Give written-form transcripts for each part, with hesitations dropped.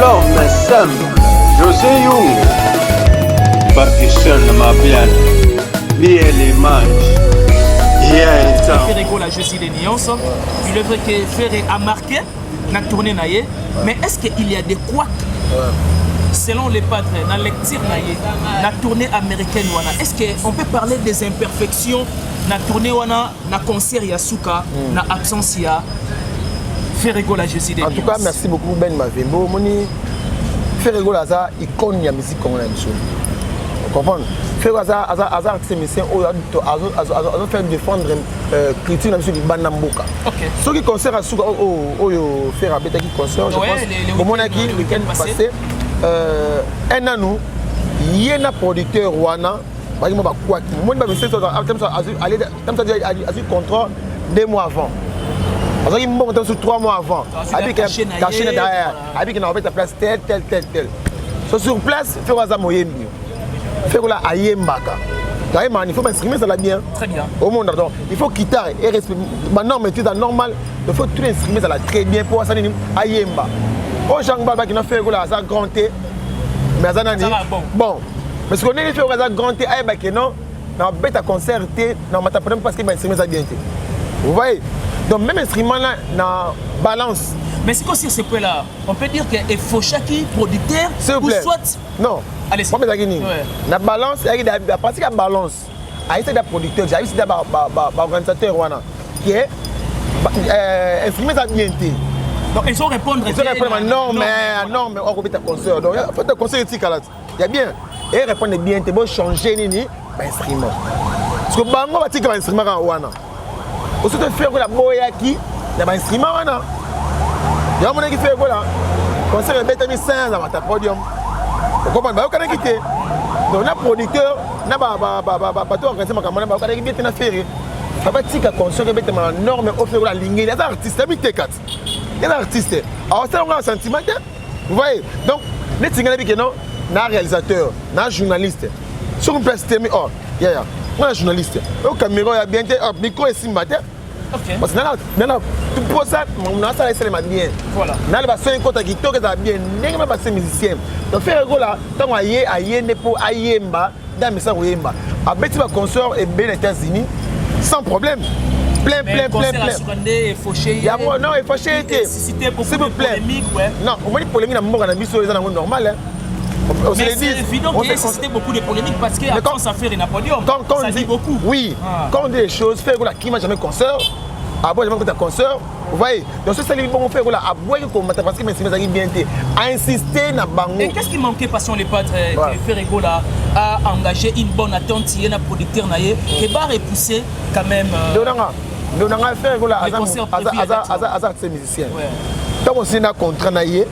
l'homme simple, José Young, Bakishan Mabian, bien les manches, il y a un temps. Ferrego la Josie des nuances, il est vrai que Ferré a marqué, n'a tourné naïe, mais est-ce qu'il y a des couacs selon les padres, dans la lecture naïe, la tournée américaine, est-ce qu'on peut parler des imperfections dans la tournée, dans le concert Yasuka, dans l'absence ya Ferrego la Josie des nuances? En tout cas, merci beaucoup Ben Mavembo. Ferrego la icône de la musique congolaise. Vous comprenez? Ferrego la musicien a fait défendre la critique de la musique de Banamboka. Ceux qui concert à Souka, faire un qui concert, je pense, au le week-end passé, un an, il y a un producteur Wana, par exemple, moi, je suis contrat 2 mois avant. Parce qu'il monte sur 3 mois avant. Avec un cachet derrière. Avec un ta place tel. Sur place, il faut que Moyembi. Il faut que la Ayembaka. Il faut m'exprimer ça là bien. Très bien. Au monde, il faut quitter et respecter. Maintenant, mais tout est normal. Il faut tout exprimer ça là très bien pour ça. Ayemba. Au Jangba qui n'a fait ça grand T. Mais ça n'a bon. Mais ce qu'on est fait ça grand T, Ayemba non. Dans le bête à concerter, dans ma tapane parce qu'il m'a exprimé ça bien. Vous voyez? Donc même instrument là, dans balance. Mais c'est quoi sur ce point-là? On peut dire qu'il faut chaque producteur ou soit... Non. Allez, c'est la balance, il y a la partie de la balance. Il y a des producteurs, il y a des organisateurs qui est instrument ça bien. Donc ils ont répondre. Ils ont répondre non mais on répète un concert. Donc il faut un concert ici il y a bien. Et répondre bien, tu peux changer l'instrument. Parce que bango va tirer l'instrument wana. Aussi de faire la boyaki, il y a un instrument wana. Il y a un monde qui fait là. Concert est bête 5 dans ta podium. Vous comprenez? Bah on quitter. Donc le producteur, na ba to organiser ma caméra, ba on bien na faire. Ça va tirer concert est bête norme au faire la ligne. Il y a des artistes, il y a des artistes. Alors ça on a un sentiment. Vous voyez? Donc les tingana bi que non, na réalisateur, na journaliste. Sur une place terminée, oh, on a journaliste. Au caméra, il y a bien un micro ici matin. Parce que tout pour ça, on a ça laissé les bien. Voilà. On a passé un compte qui toque bien, n'est pas passé musicien. Donc faire là, tant qu'on aille n'est pas aïemba, dans mes sangs aïemba. À bêtir ma consort et bien les États-Unis, sans problème. Plein. Il faut chier. Non, il faut chier. S'il vous plaît. Non, on va dire polémique dans mon avis sur les gens normal. Mais c'est évident qu'il y a suscité beaucoup de polémiques parce qu'il y a ça fait un podium. Ça dit beaucoup. Oui, quand on dit des choses, faire qui m'a jamais concert, après jamais un concert, vous voyez. Donc c'est ça les bon faire là, après que parce que mes amis bien été insister na bango. Et qu'est-ce qui manquait passion les padres Ferrego là a engagé une bonne attente, il y a un producteur naïe qui va repousser quand même. Donc on a fait là à ces musiciens. Tant on signe un contrat naïe,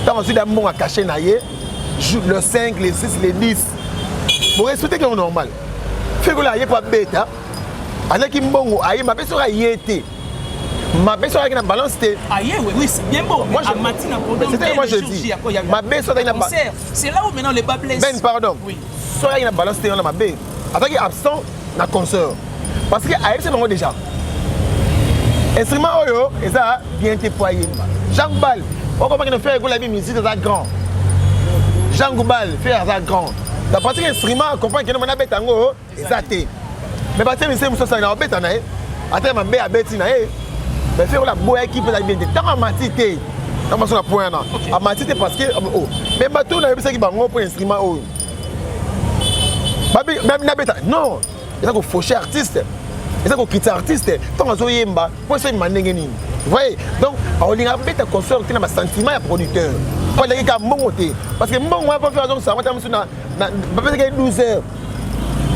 tant on signe un bon à cacher naïe. Le 5, les 6, les 10. Pour respecter que c'est normal. Fait que là, il n'y a pas de bête. Avec une bonne, il m'a besoin de yéter. Ma besoin de balance. Oui, c'est bien beau. Moi, je dis. Ma besoin de balance. C'est là où maintenant les bas blessent. Ben, pardon. Oui. Soit il y a une balance, il y a ma bête. Attends qu'il est absent, dans le concert. Parce que c'est bon déjà. Instrument, et ça, bien déployé. Jean Bal, on comprend qu'il fait la musique de grand. Jean Goubal fait ça grand. La partie instrument comprend que nous avons bête en haut, exacté. Mais parce que nous sommes en bête en haut, attends ma bête à bête en haut. Mais faire la boue qui peut la bien. Tant à matité, tant à son point là. À matité parce que mais bateau n'a pas ça qui va pour instrument haut. Même la bête non, il faut faucher artiste. Il faut quitter artiste. Tant à zoyemba, pour ça il m'a n'engagé. Vous voyez? Donc on a bête à concert qui n'a pas sentiment à producteur. Pas de cas monter parce que mon va faire donc ça va être na 12 heures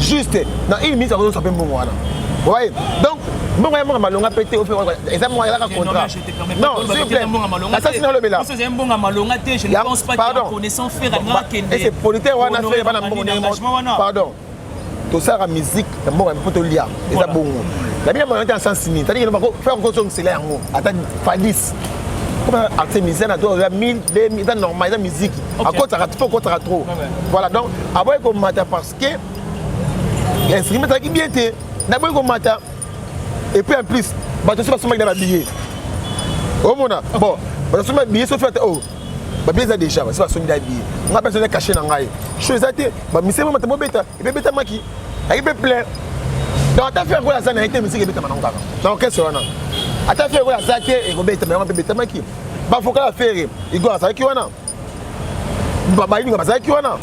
juste dans 1 minute ça va s'appeler bon voilà. Vous voyez? Donc bon moi malonga pété au fait ça moi là contrat. Non, s'il vous plaît. Ça c'est dans le là. C'est un bon malonga je ne pense pas que connaissant faire à Kende. Et c'est politique on a fait pas dans bon pardon. Tout ça la musique c'est bon un peu to lire. Et ça bon. La bien moi en sens ni. C'est-à-dire que faire encore c'est là en attends Fadis. Artiste musicien à toi 1000 2000 dans normal dans musique à côté ça faut côté trop voilà donc après comme matin parce que l'instrument qui bien été d'abord comme matin et puis en plus bah tu sais pas seulement dans la billet au mona bon bah seulement billet sauf fait oh babeza déjà c'est pas sonda bi on a besoin de cacher na ngai chose ate ba mise mo mata beta et beta maki ai be plein donc ta faire quoi ça na été musique beta mananga donc qu'est-ce wana ata faire quoi ça te et go beta mais beta maki ba faut ka faire igo ça ki wana ba ini ba ça ki wana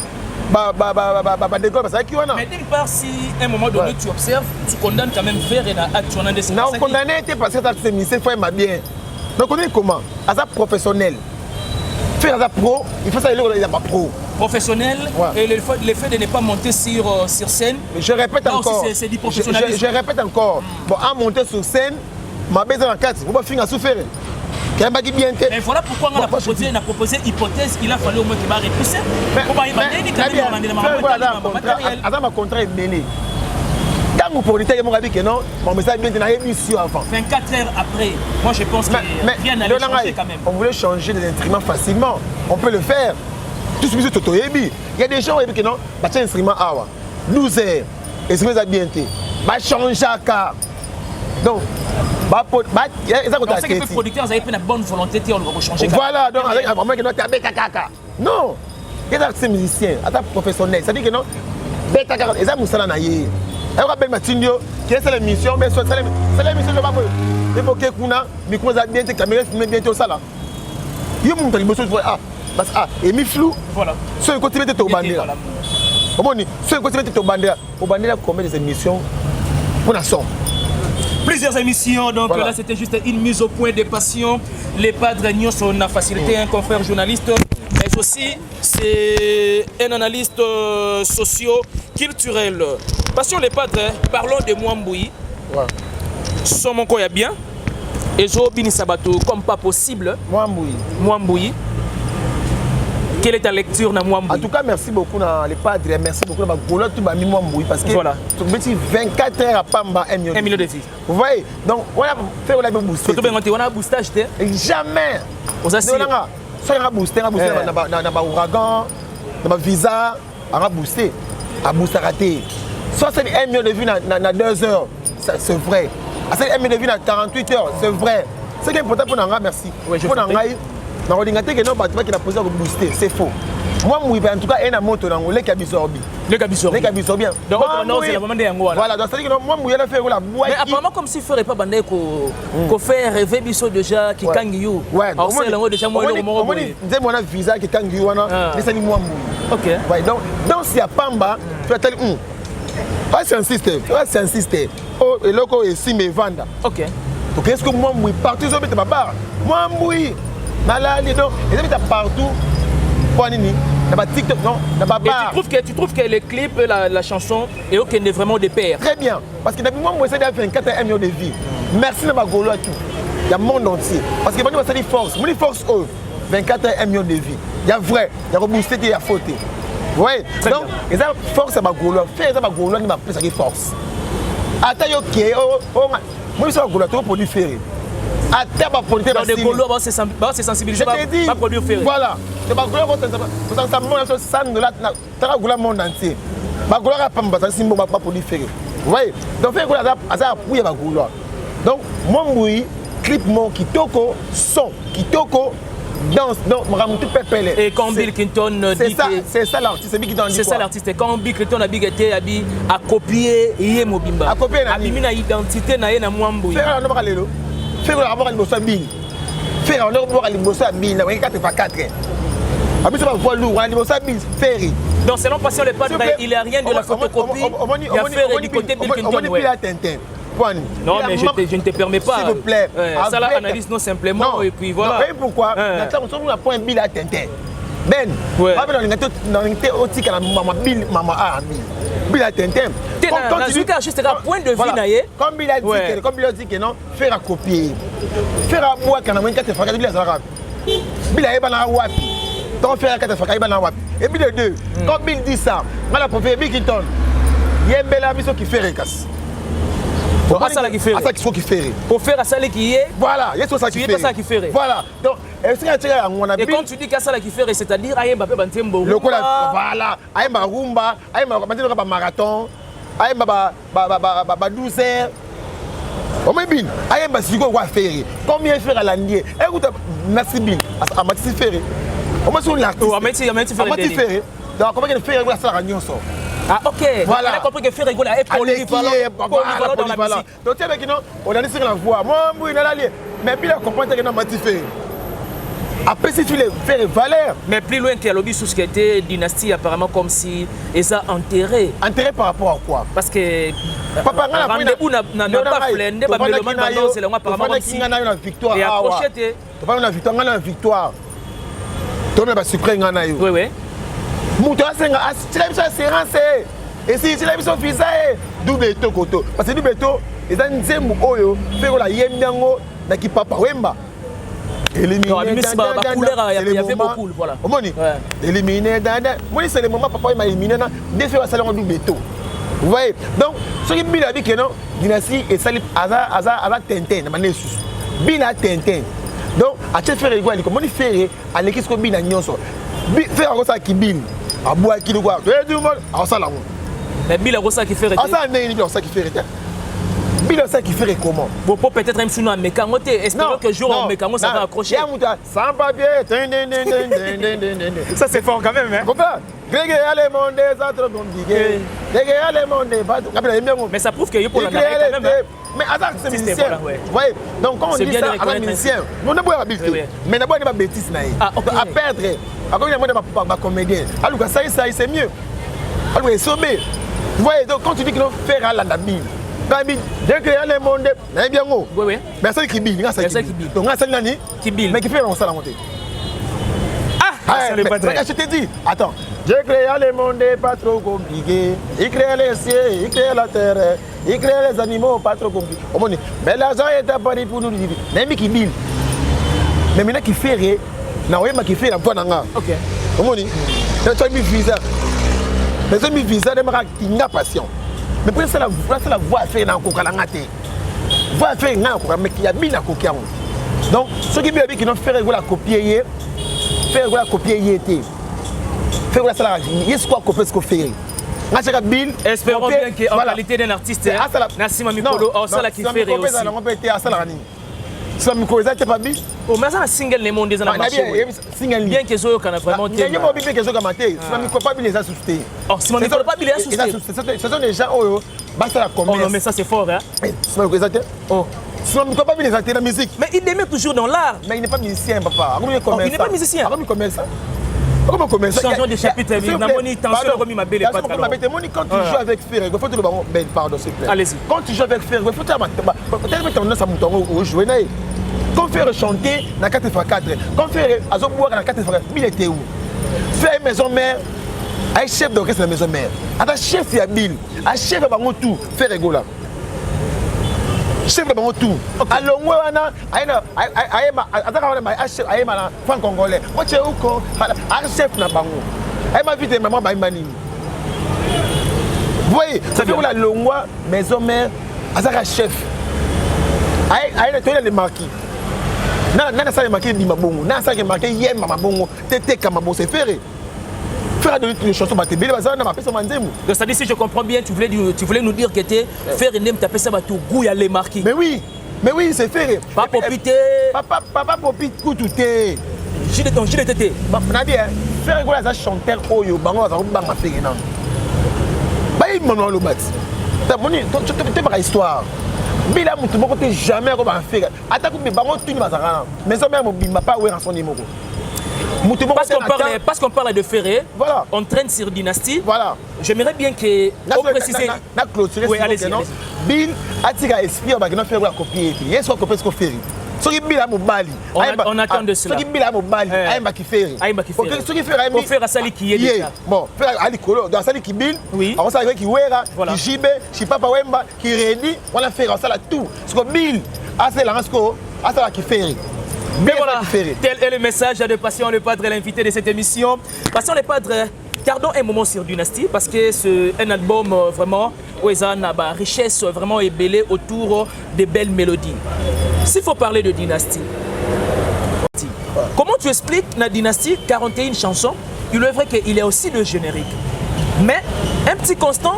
ba décolle ça ki wana mais d'une part si à un moment donné tu observes tu condamnes quand même faire et na acte on a des non condamné était parce que ça c'est mise faut ma bien donc on est comment à ça professionnel faire ça pro il faut ça il est pas pro professionnel et le fait de ne pas monter sur scène je répète encore c'est du professionnalisme je répète encore bon à monter sur scène ma besoin en 4 vous pas finir à souffrir qu'il m'a dit bien mais voilà pourquoi on a proposé hypothèse il a fallu au moins qu'il va repousser pour pas y aller quand ma contrat est mêlé quand vous politique mon avis que non mon message bien dans l'émission avant 24 heures après moi je pense que rien n'allait changer quand même on voulait changer les instruments facilement on peut le faire tout ce que Toto Yebi il y a des gens qui non bah tiens instrument awa 12 heures et c'est ça bien été bah changer car donc bah ça donc c'est que les producteurs avaient pris la bonne volonté on va changer voilà donc avec vraiment que non t'as bêta kaka non il y a des musiciens à ta professionnel ça dit que non bêta kaka et ça musala na yé elle rappelle Matindio qui est l'émission mais c'est l'émission de Babo évoquer kuna micro za bien te caméra filmer bien tout ça là yo montre les choses ah parce ah et mi flou voilà ce côté mettre au bandera comment ni ce côté mettre au bandera combien des émissions pour la son plusieurs émissions donc voilà. Là c'était juste une mise au point des passions les padres Nyon sont a facilité un confrère journaliste mais aussi c'est un analyste socio-culturel. Passion les padres, parlons de Mwamboui. Somon Koya bien. Et Zobini Sabato comme pas possible. Mwamboui. Quelle est ta lecture dans Mwamboui? En tout cas, merci beaucoup les padres. Merci beaucoup à Golo tout bami Mwamboui parce que voilà. Tu me 24 heures à Pamba 1 million de filles. Vous voyez? Donc on a fait on a boosté. On a boosté acheté. Jamais. On a ça a boosté dans ouragan, dans visa, on a boosté. A boosté raté. Soit c'est 1 million de vues dans 2 heures, c'est vrai. C'est 1 million de vues dans 48 heures, c'est vrai. C'est qui est important pour nous, merci. Pour nous, dans l'ordinateur, qui n'a posé à booster, c'est faux. Moi, en tout cas, il y a un moto dans le Kabisorbi. Le Kabisorbi. Donc, c'est la moment de Yangoua. Voilà, donc c'est-à-dire que moi, je vais faire la boîte. Mais apparemment, comme s'il ne ferait pas bandé qu'on fait rêver Bisso déjà, qui kangiou. Ouais, alors c'est le déjà moi, on dit moi, visa qui kangiou, c'est ça, moi. Ok. Donc, s'il y a Pamba, tu vas te dire, c'est un système, c'est un système. Oh, et là, ici, mais vendre. Ok. Donc, est-ce que moi, je suis partout, je suis barre. Moi, je suis donc, ils habitent partout. TikTok, non, et tu trouves que les clips, la chanson, et aucun est vraiment de pair. Très bien. Parce que moi, je suis 24 millions de vies. Merci de ma golo à tout. Il y a le monde entier. Parce que moi, je suis force. Moi, force 24 millions de vies. Il y a vrai, il y a reboosté, il y a fauté. Oui. Donc, ils ont force à ma golo. Faire ma golo, il m'a plus de force. Attends, ok. Moi, je suis un golo, tu vas produire ferré. Attends, ma produire ferré. Dans des golos, c'est sensibiliser. Pas produire ferré. Voilà. C'est pas golo, c'est un monde entier. Ma golo, c'est un produire ferré. Oui. Donc, faire golo, c'est un pouille ma golo. Donc, moi, oui, clip mon kitoko, son kitoko. Danse, donc, et quand Bill Clinton dit c'est ça l'artiste, c'est ça l'artiste. Quand Bill Clinton a copié Yé Mobimba, a copié na identité na na Mwamboui. Faire on va aller là. Faire on va aller bossa Bill. Faire on va aller bossa Bill na 4x4. Abi ça va voir lourd, on va aller bossa Bill ferry. Donc selon Passion les padres, il n'y a rien de la photocopie. Il y a fait du côté Bill Clinton. Non, mais je ne te permets pas. S'il vous plaît. Ça, l'analyse non simplement. Et puis voilà. Non, pourquoi? On a point Bill à Tintin. Ben, on va dans l'unité aussi à Bill, maman a Bill à Tintin. Quand tu dis juste un point de vue, comme Bill a dit que non, faire à copier. Faire à boire quand on a 4 fois, Bill a ébané à Wapi. Donc faire à 4 fois, il a Wapi. Et puis les deux, quand Bill dit ça, on a profité Bill Clinton. Il y a un bel ami qui fait récasse. Pour pas ça qui fait. Ça qu'il faut qu'il fait. Pour faire à ça qui est. Voilà, il y a ça qui fait. Tu es pas ça qui fait. Voilà. Donc, est-ce que tu as un et quand tu dis qu'à ça qui fait, c'est-à-dire Aïe Mbappé Bantembo. Le voilà, Aïe Marumba, Aïe Mbappé marathon, Aïe Mbappé 12 heures. On met bien. Aïe Mbappé Sigo va faire. Combien faire à l'année? Écoute, merci bien. À Maxi Ferré. Au moins sur l'artiste. Amati Ferré. Donc comment il fait ça la nyonso. Ah ok. Voilà. On a compris que Ferré Gola est polyvalent dans la musique. Donc tu sais on a laissé la voix. Moi il a allé mais puis la comprendre que Amati Ferré. Après si tu les fais valeur. Mais plus loin que lobby sous ce qui était dynastie apparemment comme si ils ont enterré. Enterré par rapport à quoi? Parce que papa rendez-vous n'a pas flendé ba meloman bandon c'est là apparemment comme si une victoire. Et approché pas une victoire, on a une victoire. Tu as sucré ngana yo. Oui oui. Muto asenga tu l'as assurance. Et si tu l'as mis son fils double to koto. Parce que double to ils ont nzembo oyo fait la yembiango na ki papa wemba. Éliminé il y avait beaucoup voilà. Éliminé moi c'est le moment papa m'a éliminé na deux fois ça le double to. Vous voyez? Donc ce qui bila dit que non dynastie et salip aza Tintin na manesus. Bila Tintin. Donc à chaque fois il comment il fait à l'équipe ko bila nyonso. Faire comme ça qui bin. A bois qui le quoi. Tout le monde à ça là. Mais bila ça qui fait. Ah ça n'est pas ça qui fait. Bila ça qui fait comment? Bon peut-être même sous un mécamoté. Espérons que jour en mécamo ça va accrocher. Sans papier. Ça c'est fort quand même hein. Comprends? Grégué les mondes ça trop compliqué. Grégué les mondes. Mais ça prouve que pour la quand même. Mais attends, c'est musicien. Oui. Donc quand on dit ça, c'est musicien. On n'a pas habitué. Mais d'abord il n'y a pas bêtise à perdre. Encore il y a pas comédien. Alors ça c'est mieux. Alors il est sommé. Vous voyez donc quand tu dis que nous faire à la Nabi. Gabi, dès que les mondes, mais bien haut. Oui oui. Mais ça qui bille, ça qui bille. Donc ça nani qui bille. Mais qui fait on ça la montée. Ça n'est pas très. Je te dis, attends. J'ai créé le monde pas trop compliqué. Il crée les cieux, il crée la terre, il crée les animaux pas trop compliqués. Mais l'argent est à Paris pour nous dire. Même qui bille. Mais maintenant qui fait rien, na wema qui fait la voix nanga. OK. Omoni. Tu as mis visa. Mais mis visa de mara kinga passion. Mais pour ça la voix fait na kokalanga te. Voix fait na ko mais qui a bien la kokiango. Donc ceux qui bien qui n'ont fait la copier faire la copier yété. Faire la salade. Est-ce quoi copier ce qu'on fait? Espérons bien qu'en qualité d'un artiste, Nassima Mikolo, ça la qui fait aussi. Ça me cause pas bien. Oh mais ça single les mondes dans la marché. Single bien que zo kana vraiment bien. Il y a pas bien que zo kamaté. Ça me pas bien les assuster. Oh si me pas bien les assuster. Ce sont des gens oh basta la commerce. Oh non mais ça c'est fort hein. Ça me cause oh. Si on ne peut pas bien les acter la musique. Mais il demeure toujours dans l'art. Mais il n'est pas musicien papa. Il n'est pas musicien. Comment commerce ça? Comment commerce ça? Changeons de chapitre. Namoni tension comme ma belle patron. Quand tu joues avec Ferré, il faut te le baron. Ben pardon s'il te plaît. Allez-y. Quand tu joues avec Ferré, il faut te peut-être mettre tendance à mouton au jouer. Quand Ferré chanter dans 4x4, quand Ferré a boire dans 4x4, il était où? Faire maison mère. Un chef d'orchestre de la maison mère. Un chef il y a Bill. Un chef va tout faire rigoler. Chef de tout. Alors moi chef fan congolais. Moi tu es où un chef na bango. Elle m'a vite maman baimani. Voyez, ça fait la longwa maison mère azaka chef. Aïe toi les marquis. Na ça les marquis di mabongo. Na ça les marquis yem mabongo. Tete kamabo c'est Ferré. Faire de les chansons baté bile bazana na pesa manzemu. Donc ça dit si je comprends bien tu voulais nous dire que était Ferré nem taper ça batou gou ya les marquis. Mais oui c'est Ferré. Pas popité. Papa popite koutouté. Gilles tété. Na bien Ferré gola za chanteur oyo bango za banga Ferré na. Ba il mono lo bat. Ta moni tu pas histoire. Bila mutu boko te jamais ko ba Ferré. Atako be bango tuni bazaka. Mais ça même bimba pas ouais en son numéro. Parce qu'on parle de Ferré, voilà. On traîne sur Dynastie. Voilà. J'aimerais bien que vous précisez. Oui, allez-y. Bill a tiré à esprit, on va faire la copie. Il y a ce qu'on peut se faire. Ce qui Bill a mobali. On attend de cela. Ce qui Bill a mobali. Aïe qui fait. Ce qui fait. Pour faire à Sali qui est déjà. Bon, faire à Alikolo. Dans Sali qui Bill. Oui. On s'arrive qui Wera, qui Jibe, qui Papa Wemba, qui Redi. On a fait ça là tout. Ce que Bill a fait la rasco, a ça qui fait. Mais voilà, tel est le message de Passion le Padre, l'invité de cette émission. Passion le Padre, gardons un moment sur Dynastie parce que c'est un album vraiment où il y a une richesse vraiment ébellée autour de belles mélodies. S'il faut parler de Dynastie, comment tu expliques la Dynastie 41 chansons? Il est vrai qu'il y a aussi le générique. Mais un petit constant,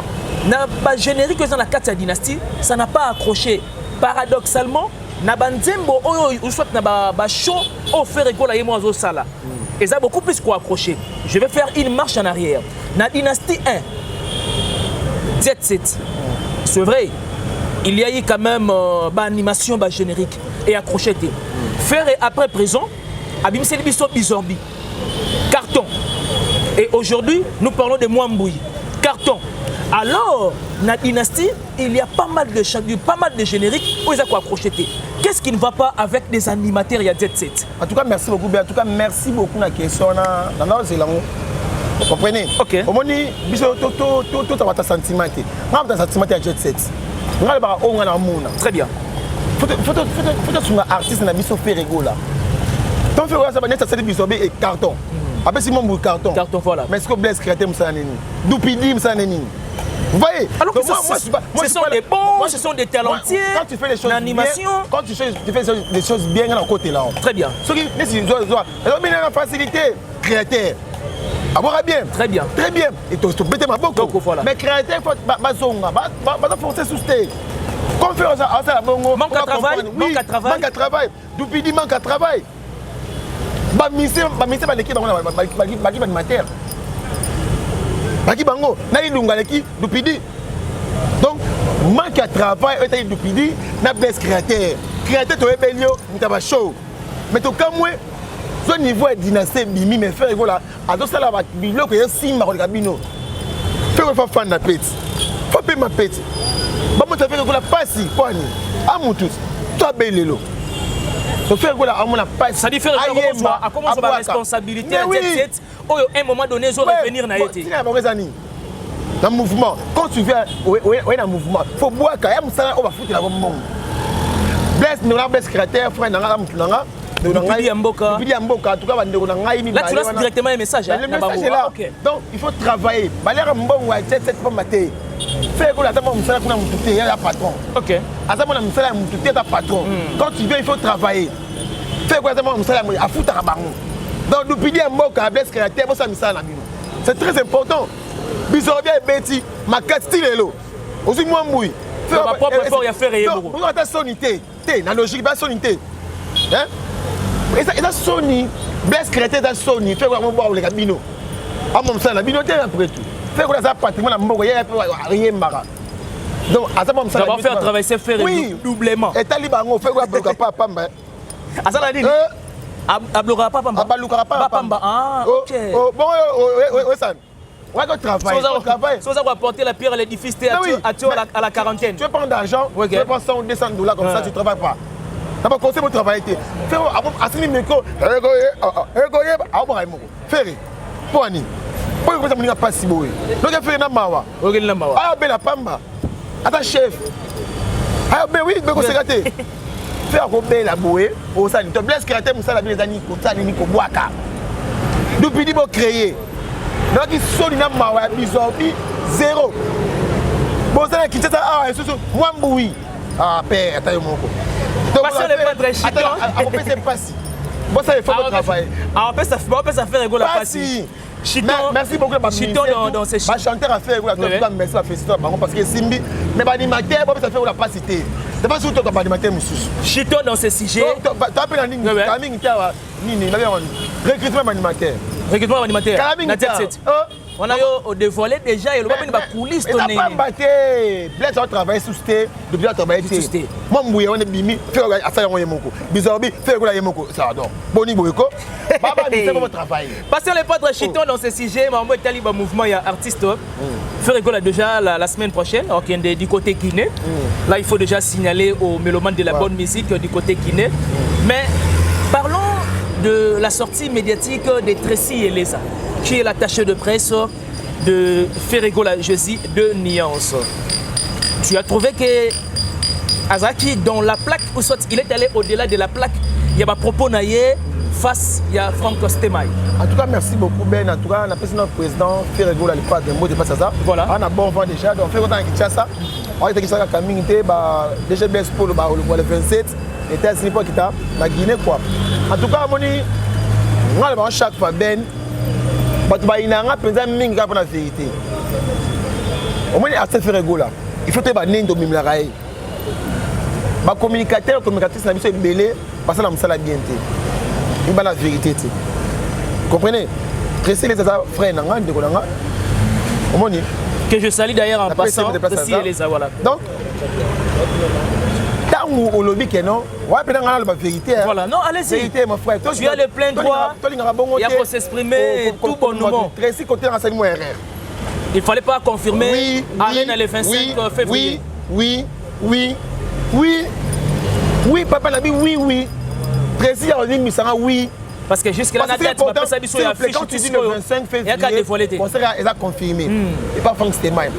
le générique dans la 4 Dynastie, ça n'a pas accroché. Paradoxalement, na banzembo oyo soit na ba show o faire école ya moi zo sala Et ça beaucoup plus quoi accrocher. Je vais faire une marche en arrière. Dans Dynastie 1, Jet Set, c'est vrai, il y a eu quand même animation générique et accroché. Faire et après présent, Abim Selibiso Bizorbi, carton. Et aujourd'hui, nous parlons de Mwamboui, carton. Alors, dans la dynastie, il y a pas mal de chants, pas mal de génériques où ils ont accroché. Qu'est-ce qui ne va pas avec des animateurs, il y a Jet Set? En tout cas, merci beaucoup. En tout cas, merci beaucoup la question. Vous comprenez? Ok. Au moment où tout a un sentiment. On a un sentiment à Jet Set. On a un monde. Très bien. Faut être un artiste dans la mission Ferrego là. Ton Ferrego, ça va être un bisobé et carton. Après, c'est mon carton. Carton, voilà. Mais est-ce que Blaise Créateur Moussa Neni? Doupidi Moussa Neni? Vous voyez? Alors que ce sont des bons, ce sont des talentiers. Quand tu fais les choses l'animation. bien, quand tu fais des choses bien dans le côté là. Très bien. Ce qui est la facilité, créateur. Avoir bien. Très bien. Très bien. Et tu peux ma beaucoup. Voilà. Mais créateur, il faut forcer sous stage. Conférence à ça, manque à travail. Manque à travail. Manque à travail. Doupidi manque à travail. L'équipe animateur. Baki bango, na ilunga leki Doupidi. Donc, manque à travail, et Doupidi, na Blaise Créateur. Créateur, tu es belio, tu as chaud. Mais tu as ce niveau de dynastie, bimi, mais faire voilà. Alors, ça là, il y a un signe dans le cabino. Fais-moi fan la pète. Faut payer ma pète. Bah, moi, tu as fait la passe, quoi, ni. À mon tous, tu as bello. Tu fais quoi là, à mon passe. Ça dit faire à comment ça va responsabilité à Jet Set. À un moment donné, ils vont revenir dans l'été. Dans le mouvement, quand tu viens dans le mouvement, il faut boire quand même ça, on va foutre la bombe. Blaise Créateur, frère, Doupidi Mboka, en tout cas, là tu lances directement un message. Le message est là. Donc il faut travailler. Malheur Mbongo a Jet Set pour mater. Fais quoi là, t'as mon salaire pour m'outer, il y a patron. Ok. À ça mon salaire m'outer, t'as patron. Quand tu viens, il faut travailler. Fais quoi, t'as mon salaire à foutre à baron. Donc Doupidi Mboka, Blaise Créateur, ça me sert. C'est très important. Bizorbi et Betty, ma carte style est là. Aussi moi mouille. Fais ma propre effort, il y a fait rien. Vous avez sonité. La logique, il va sonité. Hein? Et ça Sony, Blaise Créateur dans Sony, fait quoi mon boire les cabino. À mon salaire, la binoté après tout. Fait quoi ça patrimoine à mon rien marra. Donc à ça mon salaire. Ça va faire travailler ses frères doublement. Et Taliban fait quoi bloquer pas pamba. À ça la dit. Ablora pas pamba. Abalukara pas pamba. Ah OK. Bon ça. Ouais, quand tu travailles. Sans avoir apporté la pierre à l'édifice à la quarantaine. Tu veux prendre d'argent, tu veux prendre 100 ou 200 $ comme ça, tu ne travailles pas. Tu n'as pas conseillé mon travail. Fais un micro. Fais pour Annie. Pourquoi tu n'as pas si beau? Donc, tu fais un mawa. Ah, ben la pamba. Attends, chef. Ah, ben oui, ben c'est gâté. Fais un robé la bouée. Au sein de Blaise Créateur, ça la bien les années, comme ça, les Nico Boaka. Depuis qu'il faut créer. Donc, ils sont dans ma mawa, Bizorbi, 0. Bon, ça, qui ça, ah, moi, oui. Ah, père, attends, mon co. Passer les pas très chiant. Attends, on peut se passer. Bon, ça, il faut travailler. On peut ça faire rigoler la passe. Merci beaucoup de dans ces chiens. Chanteur a fait merci à festival parce que Simbi mais l'animateur ça fait la passer. C'est pas surtout que l'animateur monsieur. Chito dans ces sujets. Tu appelles en ligne Camille Nini recrutement animateur. Recrutement animateur. Na Jet Set. On a dévoilé déjà et le moment de coulisses ton nez. Pas batté. Blaise a travaillé sous sté depuis travailler sous moi mbouye on est bimi fait affaire on yemoko. Bizorbi fait quoi yemoko ça donc. Boni boyko. Baba c'est pour travailler. Passer les pas de Chito dans ces sujets Mambo Taliba mouvement il y a artiste. Faire rigole déjà la semaine prochaine du côté Guinée. Là il faut déjà signaler aux mélomanes de la bonne musique du côté Guinée. Mais parlons de la sortie médiatique de Tracy Eleza, qui est l'attaché de presse de Ferregola Jeudi de Nuance. Tu as trouvé que Azaki, dans la plaque, ou soit il est allé au-delà de la plaque, il y a un propos naïe face à Franck Stemay. En tout cas, merci beaucoup Ben. En tout cas, on a notre président Ferregola, le pas de mot de ça. Voilà. On a bon vent déjà, donc Ferregola qui tient ça. On a été à la communauté, déjà bien pour le 27. Et t'es assis pour quitter la Guinée quoi. En tout cas, on a chaque fois Ben. Il y a un président mingi pour la vérité. Au moins, à Ferregola, il faut que tu aies la raille. Les communicatrices sont belés parce que nous sommes bien. Il y a la vérité. comprenez? Tracy les frères nanga de konanga. Omoni que je salue d'ailleurs en passant aussi les voilà. Donc tant au lobby que non, ouais peut-être la vérité. Voilà, non, allez-y. Vérité mon frère. Tu as le plein droit. Il y a pour s'exprimer tout bonnement. Tracy côté renseignement erreur. Il fallait pas confirmer Arène le 25 février. Oui, papa l'a dit oui. Tracy a dit Misanga oui. Parce que jusque là, tu m'appelles ça, il y a quand tu dis le 25 février, le conseil a confirmé. Et pas Franck Stéman.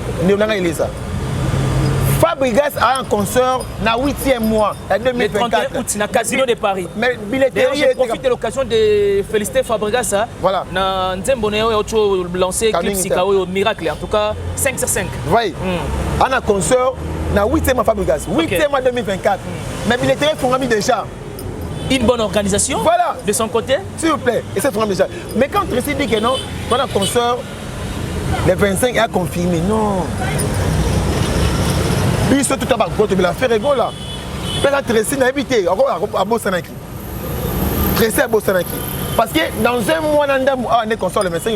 Fabregas a un concert dans le 8e mois, en 2024. Le 31 août, dans le Casino de Paris. Mais d'ailleurs, j'ai profité de l'occasion de féliciter Fabregas. Voilà. Dans Nzemboneo, il a lancé Clip Sikao Miracle. En tout cas, 5 sur 5. Oui. On a un concert dans le 8e mois Fabregas. 8e mois 2024. Mais il était fourni déjà. Une bonne organisation de son côté. S'il vous plaît, et c'est fourni déjà. Mais quand Tracy dit que non, on a un concert, le 25 a confirmé. Non. Puis tout à l'heure, tu as fait rigolo là. Peut-être Tracy n'a habité à Bossanaki. Tracy à Bossanaki. Parce que dans un mois, on est consort le 25,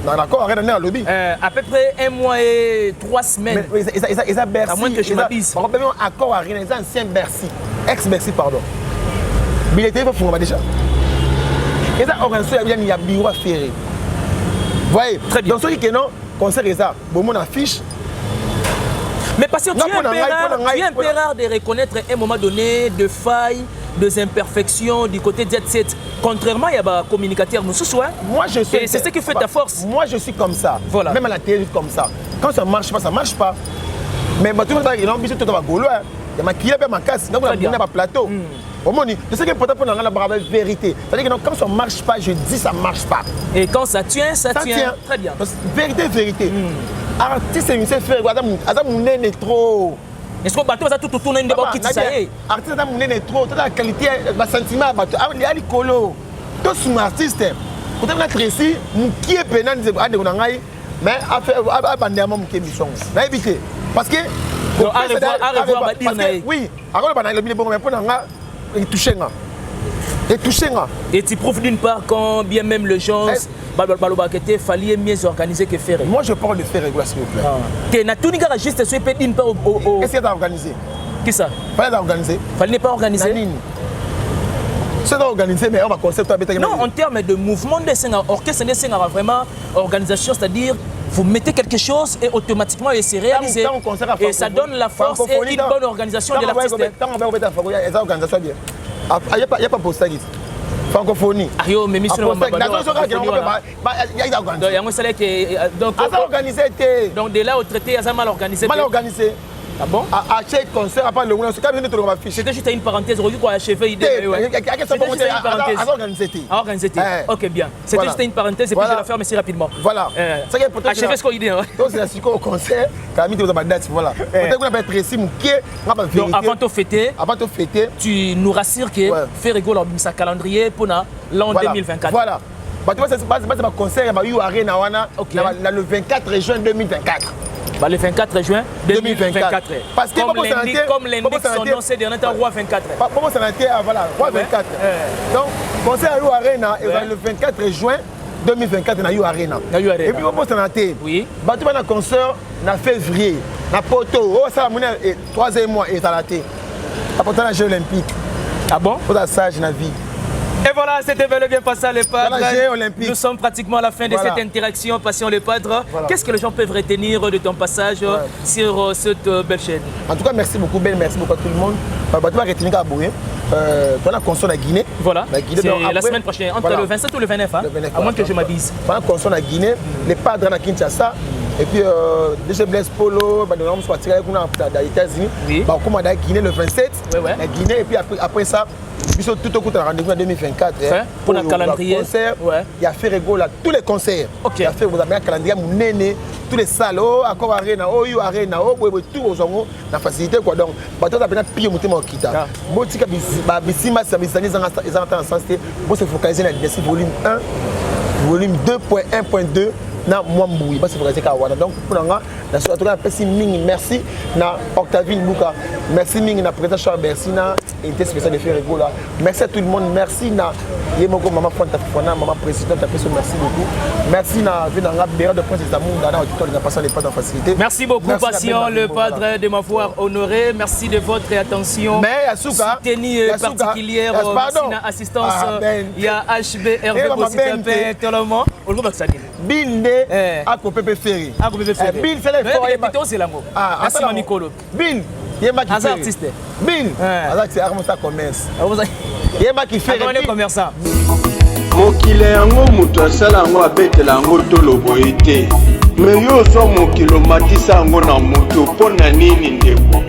dans l'accord, on est à lobby. À peu près 1 mois et 3 semaines. Ils ont Bercy. À moins que je m'abuse. On peut même accord à rien, ils ont ancien Bercy. Ex-Bercy, pardon. Mais il était pas déjà. Ils ont organisé il y a bureau à faire. Vous voyez? Très bien. Donc, ceux qui non, concert est ça. Bon, mon affiche. Mais parce que tu es un peu rare de reconnaître à un moment donné de failles, des imperfections du côté de Z7. Contrairement, il y a des communicateurs nous soir. Moi, je suis. Et c'est ce qui fait ta force. Moi, je suis comme ça. Voilà. Même à la télé, comme ça. Quand ça marche pas, ça marche pas. Mais tout le monde a obligé de tout gaulois. Il y a ma qui a ma casse. Donc, on a pas plateau. Je sais que peut-être pour la vérité. C'est-à-dire que quand ça marche pas, je dis ça marche pas. Et quand ça tient, ça tient. Très bien. Vérité. Artiste et monsieur frère, mon nez est trop. Est-ce que bateau va tout tourner une débat qui ça y est? Artiste mon nez est trop, toute la qualité, le sentiment bateau. Il y a les colos. Tous sont artistes. Quand on a Tracy, mon qui est pénal de Ngangai, mais à faire à bander mon qui mission. N'a évité. Parce que oui, alors le bon mais pour nga il touche nga. Et tu prouves d'une part quand bien même les gens il fallait mieux organiser que faire. Moi je parle de faire régulier s'il vous plaît. Tu n'as tout pas juste ce peut d'une part au. Qu'est-ce que tu as organisé? Qui ça? Fallait organiser. Fallait pas organiser. C'est organisé mais on va concept avec. Non, en termes de mouvement de Senga, orchestre de Senga vraiment organisation, c'est-à-dire vous mettez quelque chose et automatiquement il se réalise et ça donne la force et une bonne organisation de l'artiste. Tant on va mettre en organisation bien. Il n'y a pas posté ici. Francophonie. Ayo, mais mission donc de là au traité, il y a mal organisé. Mal organisé. Ah bon? À chaque concert, à part le monde, c'est quand même une affiche. C'était juste une parenthèse, aujourd'hui quoi, achevé idée. Organisé. Ok, bien. C'était juste une parenthèse et puis je la ferme ici rapidement. Voilà. Achevé ce qu'on idée. Donc c'est la au concert, quand même, tu as date, voilà. Peut-être qu'on a précis, donc avant de fêter, tu nous rassures que fait rigolo sa calendrier pour l'an 2024. Voilà. Tu vois, c'est un concert, il y a eu Arena le 24 juin 2024. Le 24 juin 2024. Parce que comme l'indique son nom, c'est dernier temps Roi 24. Comment ça a voilà, Roi 24. Donc, concert à You Arena, le 24 juin 2024, il y a Eu Arena. Et puis, comment ça a été? Oui. Tu vas un concert en février, na Poto, ça a 3e mois et ça a été. Après, les Jeux Olympiques. Ah bon? Pour la sage dans la vie. Et voilà, c'était bel et bien passé à l'EPADRE. Nous sommes pratiquement à la fin de cette interaction Passion l'EPADRE. Qu'est-ce que les gens peuvent retenir de ton passage sur cette belle chaîne? En tout cas, merci beaucoup Ben, merci beaucoup à tout le monde. Tu vas retenir à Boué. Tu as console à Guinée. Voilà, c'est la semaine prochaine, entre le 27 ou le 29, à moins que je m'abuse. Tu as console à Guinée, les padres à Kinshasa. Et puis, déjà Blaise Polo, nous sommes partis aux États-Unis. On commande à Guinée le 27. La Guinée, et puis après ça, tout au coup, tu as rendez-vous en 2024. Pour le calendrier. Il y a fait rigolo tous les concerts. Il y a fait un calendrier, tous les salles, Accor Arena, You Arena, tout aux gens, la facilité. Donc, tu as pire monter mon kita. Si tu as se focaliser sur le volume 1, volume 2.1.2. Na Mwamboui, parce que c'est donc pour nous, la soirée en tout cas merci mingi merci na Octavie Bouka merci mingi na président Charles Bercy na invité spécial de faire là merci à tout le monde merci na yemoko maman Fanta Fofana maman présidente merci beaucoup merci na venanga Béra de Prince Amour dans tout le passant les pas en facilité. Merci beaucoup patient le padre de m'avoir honoré, merci de votre attention. Mais Yasuka soutenue particulière merci na assistance il y a HB Hervé Bossitape tellement on va ça dire. Binde a coupé Ferry. A coupé Ferry. Bill fait les fois c'est l'amour. Merci Mami Kolo. Bill Yema qui fait artiste. Bill Azak c'est Armonta commerce. Yema qui fait les commerçants. Mokile yango mutu asala yango abetela yango tolo boye te me yo ozo mokilo matisa yango na moto mpo na nini ndeko